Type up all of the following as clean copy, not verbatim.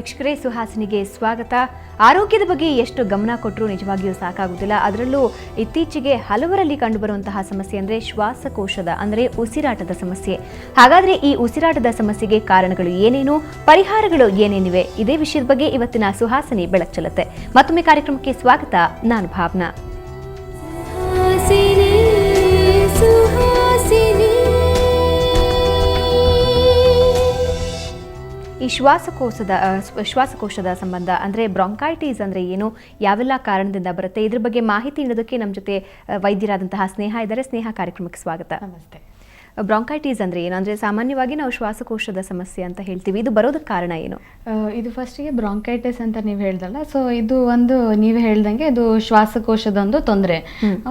ವೀಕ್ಷಕರೇ, ಸುಹಾಸಿನಿಗೆ ಸ್ವಾಗತ. ಆರೋಗ್ಯದ ಬಗ್ಗೆ ಎಷ್ಟು ಗಮನ ಕೊಟ್ಟರೂ ನಿಜವಾಗಿಯೂ ಸಾಕಾಗುತ್ತಿಲ್ಲ. ಅದರಲ್ಲೂ ಇತ್ತೀಚೆಗೆ ಹಲವರಲ್ಲಿ ಕಂಡುಬರುವಂತಹ ಸಮಸ್ಯೆ ಅಂದರೆ ಶ್ವಾಸಕೋಶದ ಅಂದರೆ ಉಸಿರಾಟದ ಸಮಸ್ಯೆ. ಹಾಗಾದರೆ ಈ ಉಸಿರಾಟದ ಸಮಸ್ಯೆಗೆ ಕಾರಣಗಳು ಏನೇನು, ಪರಿಹಾರಗಳು ಏನೇನಿವೆ, ಇದೇ ವಿಷಯದ ಬಗ್ಗೆ ಇವತ್ತಿನ ಸುಹಾಸಿನಿ ಬೆಳಕು ಚೆಲ್ಲುತ್ತೆ. ಮತ್ತೊಮ್ಮೆ ಕಾರ್ಯಕ್ರಮಕ್ಕೆ ಸ್ವಾಗತ. ನಾನು ಭಾವನಾ. ಈ ಶ್ವಾಸಕೋಶದ ಸಂಬಂಧ ಅಂದರೆ ಬ್ರಾಂಕೈಟಿಸ್ ಅಂದರೆ ಏನು, ಯಾವೆಲ್ಲ ಕಾರಣದಿಂದ ಬರುತ್ತೆ, ಇದ್ರ ಬಗ್ಗೆ ಮಾಹಿತಿ ನೀಡೋದಕ್ಕೆ ನಮ್ಮ ಜೊತೆ ವೈದ್ಯರಾದಂತಹ ಸ್ನೇಹ ಇದ್ದಾರೆ. ಸ್ನೇಹ, ಕಾರ್ಯಕ್ರಮಕ್ಕೆ ಸ್ವಾಗತ. ನಮಸ್ತೆ. ಬ್ರಾಂಕೈಟಿಸ್ ಅಂದರೆ ಏನು, ಅಂದರೆ ಸಾಮಾನ್ಯವಾಗಿ ನಾವು ಶ್ವಾಸಕೋಶದ ಸಮಸ್ಯೆ ಅಂತ ಹೇಳ್ತೀವಿ, ಇದು ಬರೋದಕ್ಕೆ ಕಾರಣ ಏನು? ಇದು ಫಸ್ಟಿಗೆ ಬ್ರಾಂಕೈಟಿಸ್ ಅಂತ ನೀವು ಹೇಳ್ದಲ್ಲ, ಸೊ ಇದು ಒಂದು ನೀವು ಹೇಳ್ದಂಗೆ ಇದು ಶ್ವಾಸಕೋಶದ ಒಂದು ತೊಂದರೆ.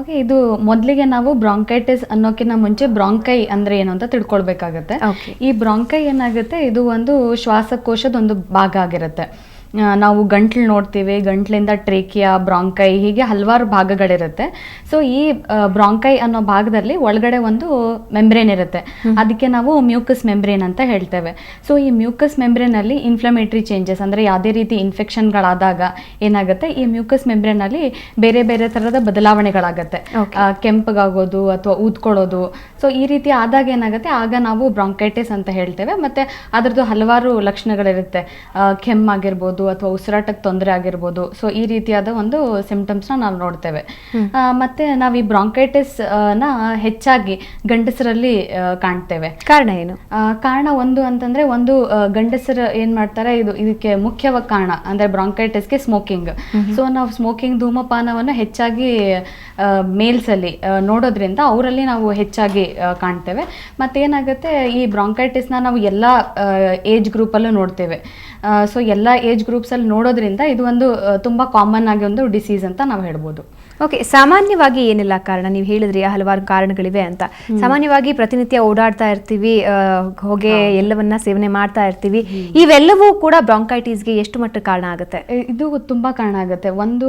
ಓಕೆ, ಇದು ಮೊದಲಿಗೆ ನಾವು ಬ್ರಾಂಕೈಟಿಸ್ ಅನ್ನೋಕ್ಕಿಂತ ಮುಂಚೆ ಬ್ರಾಂಕೈ ಅಂದ್ರೆ ಏನು ಅಂತ ತಿಳ್ಕೊಳ್ಬೇಕಾಗತ್ತೆ. ಈ ಬ್ರಾಂಕೈ ಏನಾಗುತ್ತೆ, ಇದು ಒಂದು ಶ್ವಾಸಕೋಶದ ಒಂದು ಭಾಗ ಆಗಿರುತ್ತೆ. ನಾವು ಗಂಟ್ಲು ನೋಡ್ತೀವಿ, ಗಂಟ್ಲಿಂದ ಟ್ರೇಕಿಯಾ, ಬ್ರಾಂಕೈ, ಹೀಗೆ ಹಲವಾರು ಭಾಗಗಳಿರುತ್ತೆ. ಸೊ ಈ ಬ್ರಾಂಕೈ ಅನ್ನೋ ಭಾಗದಲ್ಲಿ ಒಳಗಡೆ ಒಂದು ಮೆಂಬ್ರೇನ್ ಇರುತ್ತೆ, ಅದಕ್ಕೆ ನಾವು ಮ್ಯೂಕಸ್ ಮೆಂಬ್ರೇನ್ ಅಂತ ಹೇಳ್ತೇವೆ. ಸೊ ಈ ಮ್ಯೂಕಸ್ ಮೆಂಬ್ರೇನಲ್ಲಿ ಇನ್ಫ್ಲಮೇಟರಿ ಚೇಂಜಸ್ ಅಂದರೆ ಯಾವುದೇ ರೀತಿ ಇನ್ಫೆಕ್ಷನ್ಗಳಾದಾಗ ಏನಾಗುತ್ತೆ, ಈ ಮ್ಯೂಕಸ್ ಮೆಂಬ್ರೇನಲ್ಲಿ ಬೇರೆ ಬೇರೆ ಥರದ ಬದಲಾವಣೆಗಳಾಗುತ್ತೆ. ಕೆಂಪಗಾಗೋದು ಅಥವಾ ಊದ್ಕೊಳ್ಳೋದು. ಸೊ ಈ ರೀತಿ ಆದಾಗ ಏನಾಗುತ್ತೆ, ಆಗ ನಾವು ಬ್ರಾಂಕೈಟಿಸ್ ಅಂತ ಹೇಳ್ತೇವೆ. ಮತ್ತು ಅದರದ್ದು ಹಲವಾರು ಲಕ್ಷಣಗಳಿರುತ್ತೆ, ಕೆಮ್ಮಾಗಿರ್ಬೋದು ಅಥವಾ ಉಸಿರಾಟಕ್ಕೆ ತೊಂದರೆ ಆಗಿರ್ಬೋದು. ಸೊ ಈ ರೀತಿಯಾದ ಒಂದು ಸಿಂಪ್ಟಮ್ಸ್ನ ನಾವು ನೋಡ್ತೇವೆ. ಮತ್ತೆ ನಾವು ಈ ಬ್ರಾಂಕೈಟಿಸ್ ನ ಹೆಚ್ಚಾಗಿ ಗಂಡಸರಲ್ಲಿ ಕಾಣ್ತೇವೆ. ಕಾರಣ ಏನು? ಕಾರಣ ಒಂದು ಅಂತಂದ್ರೆ, ಒಂದು ಗಂಡಸರು ಏನ್ ಮಾಡ್ತಾರೆ, ಇದಕ್ಕೆ ಮುಖ್ಯವಾಗಿ ಕಾರಣ ಅಂದ್ರೆ ಬ್ರಾಂಕೈಟಿಸ್ಗೆ ಸ್ಮೋಕಿಂಗ್. ಸೊ ನಾವು ಸ್ಮೋಕಿಂಗ್, ಧೂಮಪಾನವನ್ನು ಹೆಚ್ಚಾಗಿ ಮೇಲ್ಸ್ ಅಲ್ಲಿ ನೋಡೋದ್ರಿಂದ ಅವರಲ್ಲಿ ನಾವು ಹೆಚ್ಚಾಗಿ ಕಾಣ್ತೇವೆ. ಮತ್ತೇನಾಗುತ್ತೆ, ಈ ಬ್ರಾಂಕೈಟಿಸ್ನ ನಾವು ಎಲ್ಲ ಏಜ್ ಗ್ರೂಪಲ್ಲೂ ನೋಡ್ತೇವೆ. ಸೊ ಎಲ್ಲ ಏಜ್ ಗ್ರೂಪ್ಸಲ್ಲಿ ನೋಡೋದ್ರಿಂದ ಇದು ಒಂದು ತುಂಬ ಕಾಮನ್ ಆಗಿ ಒಂದು ಡಿಸೀಸ್ ಅಂತ ನಾವು ಹೇಳ್ಬೋದು. ಓಕೆ, ಸಾಮಾನ್ಯವಾಗಿ ಏನೆಲ್ಲ ಕಾರಣ? ನೀವು ಹೇಳಿದ್ರಿ ಹಲವಾರು ಕಾರಣಗಳಿವೆ ಅಂತ. ಸಾಮಾನ್ಯವಾಗಿ ಪ್ರತಿನಿತ್ಯ ಓಡಾಡ್ತಾ ಇರ್ತೀವಿ, ಹೊಗೆ ಎಲ್ಲವನ್ನ ಸೇವನೆ ಮಾಡ್ತಾ ಇರ್ತೀವಿ, ಇವೆಲ್ಲವೂ ಕೂಡ ಬ್ರಾಂಕೈಟಿಸ್ಗೆ ಎಷ್ಟು ಮಟ್ಟಕ್ಕೆ ಕಾರಣ ಆಗುತ್ತೆ? ಇದು ತುಂಬ ಕಾರಣ ಆಗುತ್ತೆ. ಒಂದು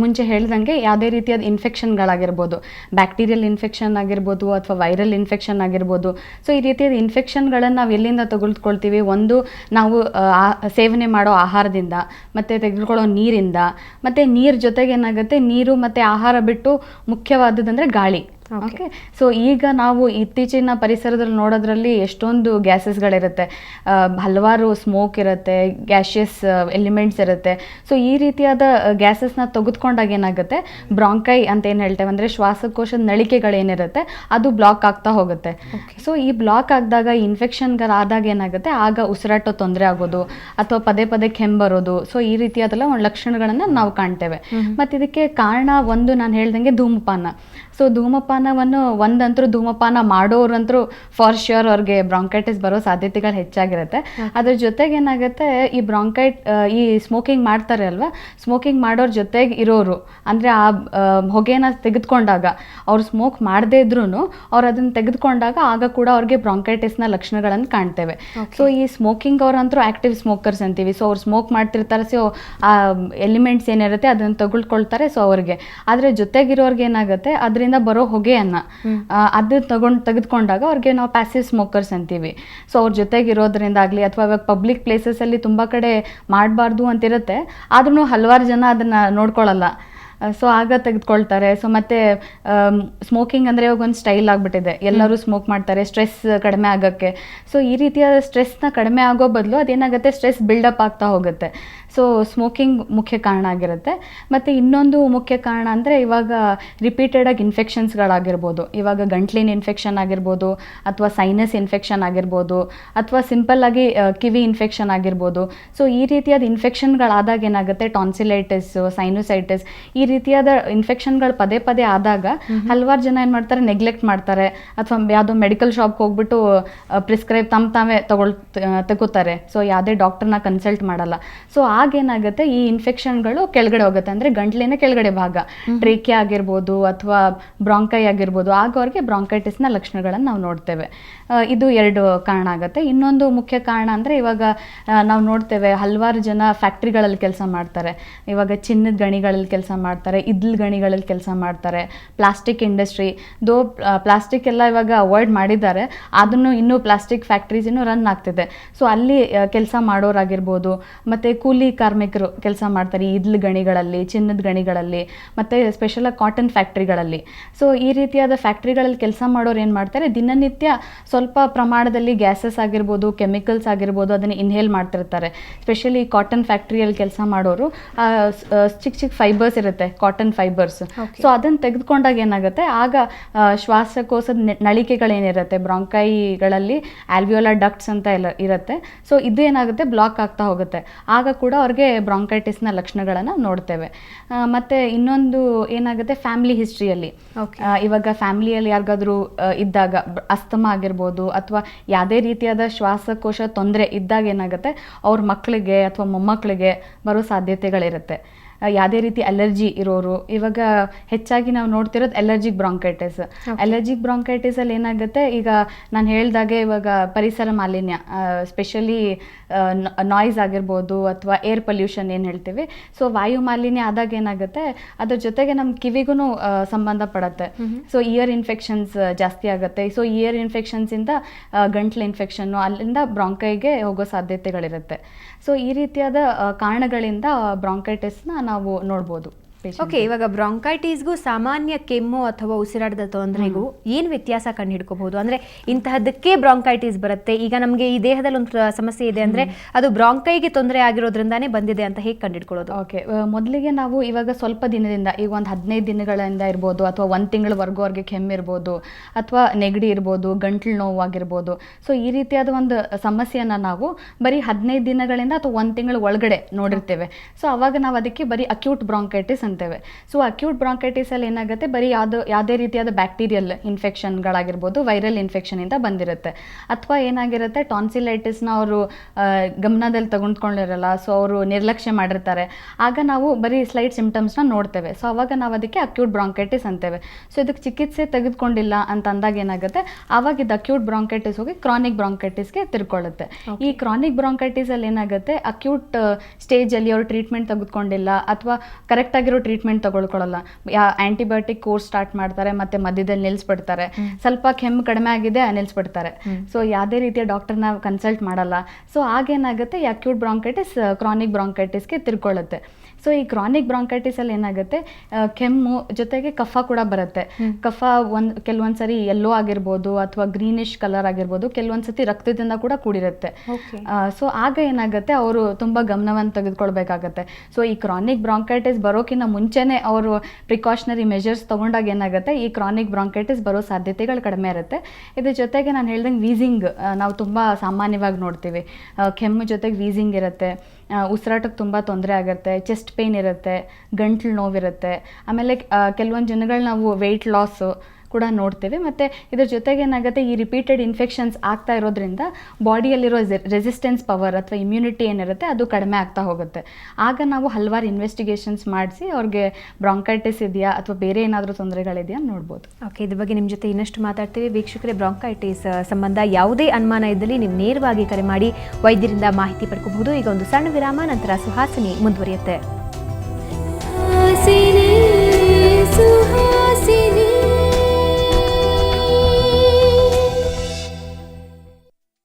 ಮುಂಚೆ ಹೇಳ್ದಂಗೆ ಯಾವುದೇ ರೀತಿಯಾದ ಇನ್ಫೆಕ್ಷನ್ಗಳಾಗಿರ್ಬೋದು, ಬ್ಯಾಕ್ಟೀರಿಯಲ್ ಇನ್ಫೆಕ್ಷನ್ ಆಗಿರ್ಬೋದು ಅಥವಾ ವೈರಲ್ ಇನ್ಫೆಕ್ಷನ್ ಆಗಿರ್ಬೋದು. ಸೊ ಈ ರೀತಿಯಾದ ಇನ್ಫೆಕ್ಷನ್ಗಳನ್ನು ನಾವು ಎಲ್ಲಿಂದ ತೆಗೆದುಕೊಳ್ತೀವಿ? ಒಂದು ನಾವು ಸೇವನೆ ಮಾಡೋ ಆಹಾರದಿಂದ, ಮತ್ತು ತೆಗೆದುಕೊಳ್ಳೋ ನೀರಿಂದ, ಮತ್ತು ನೀರು ಜೊತೆಗೆ ಏನಾಗುತ್ತೆ, ನೀರು ಮತ್ತು ಆಹಾರ ಬಿಟ್ಟು ಮುಖ್ಯವಾದದಂದರೆ ಗಾಳಿ. ಓಕೆ, ಸೊ ಈಗ ನಾವು ಇತ್ತೀಚಿನ ಪರಿಸರದಲ್ಲಿ ನೋಡೋದ್ರಲ್ಲಿ ಎಷ್ಟೊಂದು ಗ್ಯಾಸಸ್ಗಳಿರುತ್ತೆ, ಹಲವಾರು ಸ್ಮೋಕ್ ಇರುತ್ತೆ, ಗ್ಯಾಷಿಯಸ್ ಎಲಿಮೆಂಟ್ಸ್ ಇರುತ್ತೆ. ಸೊ ಈ ರೀತಿಯಾದ ಗ್ಯಾಸಸ್ನ ತೆಗೆದುಕೊಂಡಾಗ ಏನಾಗುತ್ತೆ, ಬ್ರಾಂಕೈ ಅಂತ ಏನು ಹೇಳ್ತೇವೆ ಅಂದರೆ ಶ್ವಾಸಕೋಶದ ನಳಿಕೆಗಳೇನಿರುತ್ತೆ ಅದು ಬ್ಲಾಕ್ ಆಗ್ತಾ ಹೋಗುತ್ತೆ. ಸೊ ಈ ಬ್ಲಾಕ್ ಆಗಿದಾಗ, ಇನ್ಫೆಕ್ಷನ್ಗಳಾದಾಗ ಏನಾಗುತ್ತೆ, ಆಗ ಉಸಿರಾಟ ತೊಂದರೆ ಆಗೋದು ಅಥವಾ ಪದೇ ಪದೇ ಕೆಮ್ಮರೋದು. ಸೊ ಈ ರೀತಿಯಾದೆಲ್ಲ ಒಂದು ಲಕ್ಷಣಗಳನ್ನು ನಾವು ಕಾಣ್ತೇವೆ. ಮತ್ತು ಇದಕ್ಕೆ ಕಾರಣ ಒಂದು ನಾನು ಹೇಳ್ದಂಗೆ ಧೂಮಪಾನ. ಸೊ ಧೂಮಪಾನವನ್ನು ಒಂದಂತರೂ ಧೂಮಪಾನ ಮಾಡೋರಂತರೂ ಫಾರ್ ಶ್ಯೂರ್ ಅವ್ರಿಗೆ ಬ್ರಾಂಕೈಟಿಸ್ ಬರೋ ಸಾಧ್ಯತೆಗಳು ಹೆಚ್ಚಾಗಿರುತ್ತೆ. ಅದ್ರ ಜೊತೆಗೆ ಏನಾಗುತ್ತೆ, ಈ ಈ ಸ್ಮೋಕಿಂಗ್ ಮಾಡ್ತಾರೆ ಅಲ್ವಾ, ಸ್ಮೋಕಿಂಗ್ ಮಾಡೋರ ಜೊತೆಗೆ ಇರೋರು ಅಂದರೆ ಆ ಹೊಗೆನ ತೆಗೆದುಕೊಂಡಾಗ, ಅವ್ರು ಸ್ಮೋಕ್ ಮಾಡದೇ ಇದ್ರೂ ಅವ್ರು ಅದನ್ನು ತೆಗೆದುಕೊಂಡಾಗ ಆಗ ಕೂಡ ಅವ್ರಿಗೆ ಬ್ರಾಂಕೈಟಿಸ್ನ ಲಕ್ಷಣಗಳನ್ನು ಕಾಣ್ತೇವೆ. ಸೊ ಈ ಸ್ಮೋಕಿಂಗ್ ಅವ್ರಂತರೂ ಆಕ್ಟಿವ್ ಸ್ಮೋಕರ್ಸ್ ಅಂತೀವಿ. ಸೊ ಅವ್ರು ಸ್ಮೋಕ್ ಮಾಡ್ತಿರ್ತಾರೆ, ಸೊ ಆ ಎಲಿಮೆಂಟ್ಸ್ ಏನಿರುತ್ತೆ ಅದನ್ನು ತೆಗೆದುಕೊಳ್ತಾರೆ. ಸೊ ಅವ್ರಿಗೆ ಆದರೆ ಜೊತೆಗಿರೋರ್ಗೆ ಏನಾಗುತ್ತೆ, ಅದರಿಂದ ಬರೋ ಹೊಗೆಯನ್ನ ಅದು ತೆಗೆದುಕೊಂಡಾಗ ಅವ್ರಿಗೆ ನಾವು ಪ್ಯಾಸಿವ್ ಸ್ಮೋಕರ್ಸ್ ಅಂತೀವಿ. ಸೊ ಅವ್ರ ಜೊತೆಗೆ ಇರೋದ್ರಿಂದ ಆಗಲಿ, ಅಥವಾ ಇವಾಗ ಪಬ್ಲಿಕ್ ಪ್ಲೇಸಸ್ ಅಲ್ಲಿ ತುಂಬಾ ಕಡೆ ಮಾಡಬಾರ್ದು ಅಂತಿರುತ್ತೆ, ಆದ್ರೂ ಹಲವಾರು ಜನ ಅದನ್ನ ನೋಡ್ಕೊಳ್ಳಲ್ಲ. ಸೊ ಆಗ ತೆಗೆದುಕೊಳ್ತಾರೆ. ಸೊ ಮತ್ತೆ ಸ್ಮೋಕಿಂಗ್ ಅಂದರೆ ಇವಾಗ ಒಂದು ಸ್ಟೈಲ್ ಆಗಿಬಿಟ್ಟಿದೆ, ಎಲ್ಲರೂ ಸ್ಮೋಕ್ ಮಾಡ್ತಾರೆ ಸ್ಟ್ರೆಸ್ ಕಡಿಮೆ ಆಗೋಕ್ಕೆ. ಸೊ ಈ ರೀತಿಯಾದ ಸ್ಟ್ರೆಸ್ನ ಕಡಿಮೆ ಆಗೋ ಬದಲು ಅದೇನಾಗುತ್ತೆ, ಸ್ಟ್ರೆಸ್ ಬಿಲ್ಡಪ್ ಆಗ್ತಾ ಹೋಗುತ್ತೆ. ಸೊ ಸ್ಮೋಕಿಂಗ್ ಮುಖ್ಯ ಕಾರಣ ಆಗಿರುತ್ತೆ. ಮತ್ತು ಇನ್ನೊಂದು ಮುಖ್ಯ ಕಾರಣ ಅಂದರೆ ಇವಾಗ ರಿಪೀಟೆಡಾಗಿ ಇನ್ಫೆಕ್ಷನ್ಸ್ಗಳಾಗಿರ್ಬೋದು, ಇವಾಗ ಗಂಟ್ಲಿನ ಇನ್ಫೆಕ್ಷನ್ ಆಗಿರ್ಬೋದು, ಅಥವಾ ಸೈನಸ್ ಇನ್ಫೆಕ್ಷನ್ ಆಗಿರ್ಬೋದು, ಅಥವಾ ಸಿಂಪಲ್ಲಾಗಿ ಕಿವಿ ಇನ್ಫೆಕ್ಷನ್ ಆಗಿರ್ಬೋದು. ಸೊ ಈ ರೀತಿಯಾದ ಇನ್ಫೆಕ್ಷನ್ಗಳಾದಾಗ ಏನಾಗುತ್ತೆ, ಟಾನ್ಸಿಲೈಟಿಸ್, ಸೈನೋಸೈಟಿಸ್, ಈ ರೀತಿಯಾದ ಇನ್ಫೆಕ್ಷನ್ಗಳು ಪದೇ ಪದೇ ಆದಾಗ ಹಲವಾರು ಜನ ಏನು ಮಾಡ್ತಾರೆ, ನೆಗ್ಲೆಕ್ಟ್ ಮಾಡ್ತಾರೆ, ಅಥವಾ ಯಾವುದೋ ಮೆಡಿಕಲ್ ಶಾಪ್ಗೆ ಹೋಗ್ಬಿಟ್ಟು ಪ್ರಿಸ್ಕ್ರೈಬ್ ತಾವೇ ತಗೋತಾರೆ. ಸೊ ಯಾವುದೇ ಡಾಕ್ಟರ್ನ ಕನ್ಸಲ್ಟ್ ಮಾಡಲ್ಲ. ಸೊ ಆ ಆಗೇನಾಗುತ್ತೆ ಈ ಇನ್ಫೆಕ್ಷನ್ಗಳು ಕೆಳಗಡೆ ಹೋಗುತ್ತೆ, ಅಂದರೆ ಗಂಟ್ಲಿನ ಕೆಳಗಡೆ ಭಾಗ ಟ್ರೇಕೆ ಆಗಿರ್ಬೋದು ಅಥವಾ ಬ್ರಾಂಕೈ ಆಗಿರ್ಬೋದು, ಆಗ ಅವ್ರಿಗೆ ಬ್ರಾಂಕೈಟಿಸ್ನ ಲಕ್ಷಣಗಳನ್ನು ನಾವು ನೋಡ್ತೇವೆ. ಇದು 2 ಕಾರಣ ಆಗುತ್ತೆ. ಇನ್ನೊಂದು ಮುಖ್ಯ ಕಾರಣ ಅಂದರೆ ಇವಾಗ ನಾವು ನೋಡ್ತೇವೆ ಹಲವಾರು ಜನ ಫ್ಯಾಕ್ಟ್ರಿಗಳಲ್ಲಿ ಕೆಲಸ ಮಾಡ್ತಾರೆ, ಇವಾಗ ಚಿನ್ನದ ಗಣಿಗಳಲ್ಲಿ ಕೆಲಸ ಮಾಡ್ತಾರೆ, ಇದ್ಲ್ ಗಣಿಗಳಲ್ಲಿ ಕೆಲಸ ಮಾಡ್ತಾರೆ, ಪ್ಲಾಸ್ಟಿಕ್ ಇಂಡಸ್ಟ್ರಿ ಪ್ಲಾಸ್ಟಿಕ್ ಎಲ್ಲ ಇವಾಗ ಅವಾಯ್ಡ್ ಮಾಡಿದ್ದಾರೆ, ಅದನ್ನು ಇನ್ನೂ ಪ್ಲಾಸ್ಟಿಕ್ ಫ್ಯಾಕ್ಟ್ರೀಸ್ ಇನ್ನೂ ರನ್ ಆಗ್ತಿದೆ. ಸೊ ಅಲ್ಲಿ ಕೆಲಸ ಮಾಡೋರಾಗಿರ್ಬೋದು, ಮತ್ತು ಕೂಲಿ ಕಾರ್ಮಿಕರು ಕೆಲಸ ಮಾಡ್ತಾರೆ ಈ ಇದ್ಲ್ ಗಣಿಗಳಲ್ಲಿ, ಚಿನ್ನದ ಗಣಿಗಳಲ್ಲಿ, ಮತ್ತು ಸ್ಪೆಷಲಾಗಿ ಕಾಟನ್ ಫ್ಯಾಕ್ಟ್ರಿಗಳಲ್ಲಿ. ಸೊ ಈ ರೀತಿಯಾದ ಫ್ಯಾಕ್ಟ್ರಿಗಳಲ್ಲಿ ಕೆಲಸ ಮಾಡೋರು ಏನು ಮಾಡ್ತಾರೆ, ದಿನನಿತ್ಯ ಸ್ವಲ್ಪ ಪ್ರಮಾಣದಲ್ಲಿ ಗ್ಯಾಸಸ್ ಆಗಿರ್ಬೋದು, ಕೆಮಿಕಲ್ಸ್ ಆಗಿರ್ಬೋದು, ಅದನ್ನು ಇನ್ಹೇಲ್ ಮಾಡ್ತಿರ್ತಾರೆ. ಸ್ಪೆಷಲಿ ಕಾಟನ್ ಫ್ಯಾಕ್ಟ್ರಿಯಲ್ಲಿ ಕೆಲಸ ಮಾಡೋರು ಚಿಕ್ಕ ಚಿಕ್ಕ ಫೈಬರ್ಸ್ ಇರುತ್ತೆ, ಕಾಟನ್ ಫೈಬರ್ಸ್. ಸೊ ಅದನ್ನು ತೆಗೆದುಕೊಂಡಾಗ ಏನಾಗುತ್ತೆ, ಆಗ ಶ್ವಾಸಕೋಶದ ನಳಿಕೆಗಳೇನಿರುತ್ತೆ ಬ್ರಾಂಕೈಗಳಲ್ಲಿ ಆಲ್ವಿಯೋಲರ್ ಡಕ್ಟ್ಸ್ ಅಂತ ಎಲ್ಲ ಇರುತ್ತೆ. ಸೊ ಇದು ಏನಾಗುತ್ತೆ, ಬ್ಲಾಕ್ ಆಗ್ತಾ ಹೋಗುತ್ತೆ. ಆಗ ಕೂಡ ಅವ್ರಿಗೆ ಬ್ರಾಂಕೈಟಿಸ್ನ ಲಕ್ಷಣಗಳನ್ನು ನೋಡ್ತೇವೆ. ಮತ್ತು ಇನ್ನೊಂದು ಏನಾಗುತ್ತೆ, ಫ್ಯಾಮಿಲಿ ಹಿಸ್ಟ್ರಿಯಲ್ಲಿ ಇವಾಗ ಫ್ಯಾಮಿಲಿಯಲ್ಲಿ ಯಾರಿಗಾದ್ರೂ ಇದ್ದಾಗ ಅಸ್ತಮಾ ಆಗಿರ್ಬೋದು ಅಥವಾ ಯಾವುದೇ ರೀತಿಯಾದ ಶ್ವಾಸಕೋಶ ತೊಂದರೆ ಇದ್ದಾಗ ಏನಾಗುತ್ತೆ, ಅವ್ರ ಮಕ್ಕಳಿಗೆ ಅಥವಾ ಮೊಮ್ಮಕ್ಕಳಿಗೆ ಬರೋ ಸಾಧ್ಯತೆಗಳಿರುತ್ತೆ. ಯಾವುದೇ ರೀತಿ ಅಲರ್ಜಿ ಇರೋರು, ಇವಾಗ ಹೆಚ್ಚಾಗಿ ನಾವು ನೋಡ್ತಿರೋದು ಅಲರ್ಜಿಕ್ ಬ್ರಾಂಕೈಟಿಸ್. ಅಲರ್ಜಿಕ್ ಬ್ರಾಂಕೈಟಿಸಲ್ಲಿ ಏನಾಗುತ್ತೆ, ಈಗ ನಾನು ಹೇಳ್ದಾಗೆ ಇವಾಗ ಪರಿಸರ ಮಾಲಿನ್ಯ, ಸ್ಪೆಷಲಿ ನಾಯ್ಸ್ ಆಗಿರ್ಬೋದು ಅಥವಾ ಏರ್ ಪೊಲ್ಯೂಷನ್ ಏನು ಹೇಳ್ತೀವಿ, ಸೊ ವಾಯು ಮಾಲಿನ್ಯ ಆದಾಗ ಏನಾಗುತ್ತೆ, ಅದ್ರ ಜೊತೆಗೆ ನಮ್ಮ ಕಿವಿಗೂ ಸಂಬಂಧಪಡುತ್ತೆ. ಸೊ ಇಯರ್ ಇನ್ಫೆಕ್ಷನ್ಸ್ ಜಾಸ್ತಿ ಆಗುತ್ತೆ. ಸೊ ಇಯರ್ ಇನ್ಫೆಕ್ಷನ್ಸಿಂದ ಗಂಟ್ಲು ಇನ್ಫೆಕ್ಷನ್ನು, ಅಲ್ಲಿಂದ ಬ್ರಾಂಕೈಗೆ ಹೋಗೋ ಸಾಧ್ಯತೆಗಳಿರುತ್ತೆ. ಸೊ ಈ ರೀತಿಯಾದ ಕಾರಣಗಳಿಂದ ಬ್ರಾಂಕೈಟಿಸ್ನ ನಾವು ನೋಡ್ಬೋದು. ಓಕೆ, ಇವಾಗ ಬ್ರಾಂಕೈಟಿಸ್ಗೂ ಸಾಮಾನ್ಯ ಕೆಮ್ಮು ಅಥವಾ ಉಸಿರಾಟದ ತೊಂದರೆಗೂ ಏನು ವ್ಯತ್ಯಾಸ ಕಂಡು ಹಿಡ್ಕೋಬಹುದು? ಅಂದ್ರೆ ಇಂತಹದಕ್ಕೆ ಬ್ರಾಂಕೈಟಿಸ್ ಬರುತ್ತೆ, ಈಗ ನಮಗೆ ಈ ದೇಹದಲ್ಲಿ ಒಂದು ಸಮಸ್ಯೆ ಇದೆ ಅಂದ್ರೆ ಅದು ಬ್ರಾಂಕೈಗೆ ತೊಂದರೆ ಆಗಿರೋದ್ರಿಂದಾನೇ ಬಂದಿದೆ ಅಂತ ಹೇಗೆ ಕಂಡು ಹಿಡ್ಕೊಳ್ಳೋದು? ಓಕೆ, ಮೊದಲಿಗೆ ನಾವು ಇವಾಗ ಸ್ವಲ್ಪ ದಿನದಿಂದ, ಈಗ ಒಂದು 15 ದಿನಗಳಿಂದ ಇರ್ಬೋದು ಅಥವಾ 1 ತಿಂಗಳವರೆಗೂ ಅವ್ರಿಗೆ ಕೆಮ್ಮಿರ್ಬೋದು ಅಥವಾ ನೆಗಡಿ ಇರ್ಬೋದು, ಗಂಟ್ಲು ನೋವು ಆಗಿರ್ಬೋದು. ಸೊ ಈ ರೀತಿಯಾದ ಒಂದು ಸಮಸ್ಯೆಯನ್ನು ನಾವು ಬರೀ 15 ದಿನಗಳಿಂದ ಅಥವಾ 1 ತಿಂಗಳ ಒಳಗಡೆ ನೋಡಿರ್ತೇವೆ. ಸೊ ಅವಾಗ ನಾವು ಅದಕ್ಕೆ ಬರೀ ಅಕ್ಯೂಟ್ ಬ್ರಾಂಕೈಟಿಸ್ ಅಂತೇವೆ. ಸೊ ಅಕ್ಯೂಟ್ ಬ್ರಾಂಕೈಟಿಸ್ ಅಲ್ಲಿ ಏನಾಗುತ್ತೆ, ಬರೀ ಯಾವುದೇ ರೀತಿಯಾದ ಬ್ಯಾಕ್ಟೀರಿಯಲ್ ಇನ್ಫೆಕ್ಷನ್ಗಳಾಗಿರ್ಬೋದು, ವೈರಲ್ ಇನ್ಫೆಕ್ಷನ್ ಇಂದ ಬಂದಿರುತ್ತೆ. ಅಥವಾ ಏನಾಗಿರುತ್ತೆ, ಟಾನ್ಸಿಲೈಟಿಸ್ನ ಅವರು ಗಮನದಲ್ಲಿ ತಗೊಂಡ್ಕೊಂಡಿರಲ್ಲ, ಸೊ ಅವರು ನಿರ್ಲಕ್ಷ್ಯ ಮಾಡಿರ್ತಾರೆ. ಆಗ ನಾವು ಬರೀ ಸ್ಲೈಟ್ ಸಿಂಪ್ಟಮ್ಸ್ನ ನೋಡ್ತೇವೆ. ಸೊ ಅವಾಗ ನಾವು ಅದಕ್ಕೆ ಅಕ್ಯೂಟ್ ಬ್ರಾಂಕೈಟಿಸ್ ಅಂತೇವೆ. ಸೊ ಇದಕ್ಕೆ ಚಿಕಿತ್ಸೆ ತೆಗೆದುಕೊಂಡಿಲ್ಲ ಅಂತ ಅಂದಾಗ ಏನಾಗುತ್ತೆ, ಆವಾಗ ಇದು ಅಕ್ಯೂಟ್ ಬ್ರಾಂಕೈಟಿಸ್ ಹೋಗಿ ಕ್ರಾನಿಕ್ ಬ್ರಾಂಕೈಟಿಸ್ಗೆ ತಿರ್ಕೊಳ್ಳುತ್ತೆ. ಈ ಕ್ರಾನಿಕ್ ಬ್ರಾಂಕೈಟಿಸ್ ಅಲ್ಲಿ ಏನಾಗುತ್ತೆ, ಅಕ್ಯೂಟ್ ಸ್ಟೇಜಲ್ಲಿ ಅವರು ಟ್ರೀಟ್ಮೆಂಟ್ ತೆಗೆದುಕೊಂಡಿಲ್ಲ ಅಥವಾ ಕರೆಕ್ಟ್ ಆಗಿರೋ ಟ್ರೀಟ್ಮೆಂಟ್ ತಗೊಳ್ಕೊಳ್ಳಲ್ಲ, ಆಂಟಿಬಯೋಟಿಕ್ ಕೋರ್ಸ್ ಸ್ಟಾರ್ಟ್ ಮಾಡ್ತಾರೆ, ಮತ್ತೆ ಮಧ್ಯದಲ್ಲಿ ನಿಲ್ಲಿಸ್ಬಿಡ್ತಾರೆ. ಸ್ವಲ್ಪ ಕೆಮ್ಮು ಕಡಿಮೆ ಆಗಿದೆ ನಿಲ್ಲಿಸ್ಬಿಡ್ತಾರೆ. ಸೊ ಯಾವುದೇ ರೀತಿಯ ಡಾಕ್ಟರ್ನ ಕನ್ಸಲ್ಟ್ ಮಾಡಲ್ಲ. ಸೊ ಆಗೇನಾಗುತ್ತೆ, ಈ ಅಕ್ಯೂಟ್ ಬ್ರಾಂಕೈಟಿಸ್ ಕ್ರಾನಿಕ್ ಬ್ರಾಂಕೈಟಿಸ್ಗೆ ತಿರ್ಕೊಳ್ಳುತ್ತೆ. ಸೊ ಈ ಕ್ರಾನಿಕ್ ಬ್ರಾಂಕೈಟಿಸ್ ಅಲ್ಲಿ ಏನಾಗುತ್ತೆ, ಕೆಮ್ಮು ಜೊತೆಗೆ ಕಫ ಕೂಡ ಬರುತ್ತೆ. ಕಫ ಕೆಲವೊಂದ್ಸರಿ ಯೆಲ್ಲೋ ಆಗಿರ್ಬೋದು ಅಥವಾ ಗ್ರೀನಿಶ್ ಕಲರ್ ಆಗಿರ್ಬೋದು, ಕೆಲವೊಂದ್ಸತಿ ರಕ್ತದಿಂದ ಕೂಡ ಕೂಡಿರುತ್ತೆ. ಸೊ ಆಗ ಏನಾಗುತ್ತೆ, ಅವರು ತುಂಬ ಗಮನವನ್ನು ತೆಗೆದುಕೊಳ್ಬೇಕಾಗತ್ತೆ. ಸೊ ಈ ಕ್ರಾನಿಕ್ ಬ್ರಾಂಕೈಟಿಸ್ ಬರೋಕ್ಕಿಂತ ಮುಂಚೆನೇ ಅವರು ಪ್ರಿಕಾಷನರಿ ಮೆಜರ್ಸ್ ತೊಗೊಂಡಾಗ ಏನಾಗುತ್ತೆ, ಈ ಕ್ರಾನಿಕ್ ಬ್ರಾಂಕೈಟಿಸ್ ಬರೋ ಸಾಧ್ಯತೆಗಳು ಕಡಿಮೆ ಇರುತ್ತೆ. ಇದ್ರ ಜೊತೆಗೆ ನಾನು ಹೇಳ್ದಂಗೆ ವೀಸಿಂಗ್ ನಾವು ತುಂಬ ಸಾಮಾನ್ಯವಾಗಿ ನೋಡ್ತೀವಿ. ಕೆಮ್ಮು ಜೊತೆಗೆ ವೀಸಿಂಗ್ ಇರುತ್ತೆ, ಉಸಿರಾಟಕ್ಕೆ ತುಂಬ ತೊಂದರೆ ಆಗುತ್ತೆ, ಚೆಸ್ಟ್ ಪೇನ್ ಇರುತ್ತೆ, ಗಂಟ್ಲು ನೋವಿರುತ್ತೆ. ಆಮೇಲೆ ಕೆಲವೊಂದು ಜನಗಳು ನಾವು ವೆಯ್ಟ್ ಲಾಸು ಕೂಡ ನೋಡ್ತೇವೆ. ಮತ್ತು ಇದ್ರ ಜೊತೆಗೆ ಏನಾಗುತ್ತೆ, ಈ ರಿಪೀಟೆಡ್ ಇನ್ಫೆಕ್ಷನ್ಸ್ ಆಗ್ತಾ ಇರೋದ್ರಿಂದ ಬಾಡಿಯಲ್ಲಿರೋ ರೆಸಿಸ್ಟೆನ್ಸ್ ಪವರ್ ಅಥವಾ ಇಮ್ಯುನಿಟಿ ಏನಿರುತ್ತೆ ಅದು ಕಡಿಮೆ ಆಗ್ತಾ ಹೋಗುತ್ತೆ. ಆಗ ನಾವು ಹಲವಾರು ಇನ್ವೆಸ್ಟಿಗೇಷನ್ಸ್ ಮಾಡಿಸಿ ಅವ್ರಿಗೆ ಬ್ರಾಂಕೈಟಿಸ್ ಇದೆಯಾ ಅಥವಾ ಬೇರೆ ಏನಾದರೂ ತೊಂದರೆಗಳಿದೆಯಾ ನೋಡ್ಬೋದು. ಓಕೆ, ಇದ್ರ ಬಗ್ಗೆ ನಿಮ್ಮ ಜೊತೆ ಇನ್ನಷ್ಟು ಮಾತಾಡ್ತೀವಿ. ವೀಕ್ಷಕರೇ, ಬ್ರಾಂಕೈಟಿಸ್ ಸಂಬಂಧ ಯಾವುದೇ ಅನುಮಾನ ಇದ್ದಲ್ಲಿ ನೀವು ನೇರವಾಗಿ ಕರೆ ಮಾಡಿ ವೈದ್ಯರಿಂದ ಮಾಹಿತಿ ಪಡ್ಕೋಬಹುದು. ಈಗ ಒಂದು ಸಣ್ಣ ವಿರಾಮ, ನಂತರ ಸುಹಾಸಿನಿ ಮುಂದುವರಿಯುತ್ತೆ.